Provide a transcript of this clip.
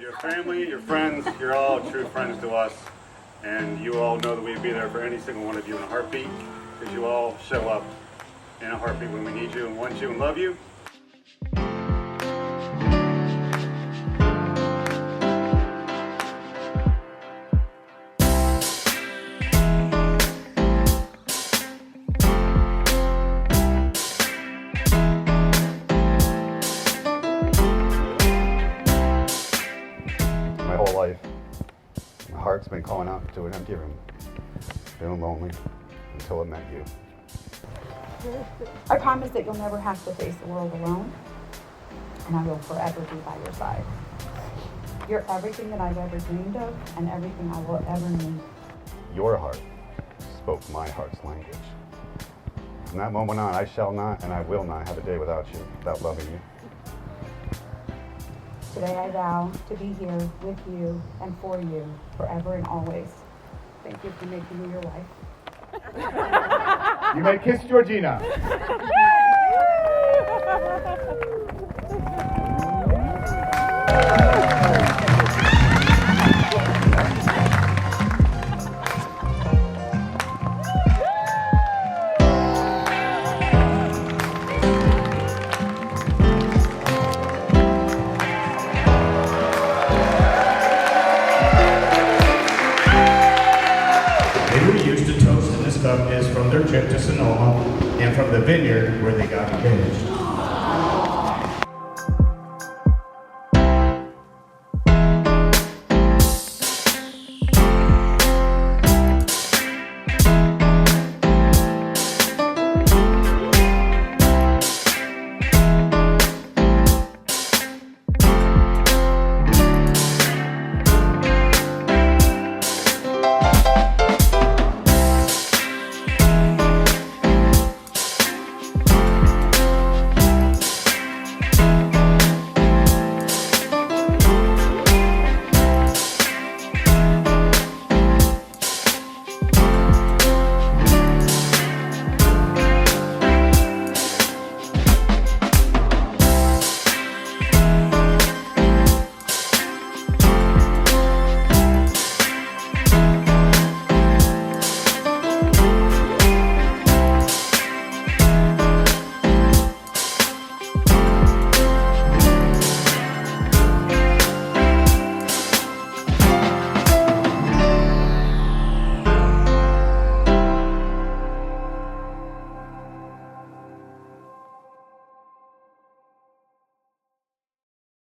your family, your friends, you're all true friends to us. And you all know that we'd be there for any single one of you in a heartbeat, because you all show up in a heartbeat when we need you and want you and love you. My whole life, my heart's been calling out to an empty room, feeling lonely until it met you. I promise that you'll never have to face the world alone, and I will forever be by your side. You're everything that I've ever dreamed of and everything I will ever need. Your heart spoke my heart's language. From that moment on, I shall not and I will not have a day without you, without loving you. Today I vow to be here with you and for you forever and always. Thank you for making me your wife. You may kiss Georgina. They were used to toast, and this cup is from their trip to Sonoma and from the vineyard where they got engaged.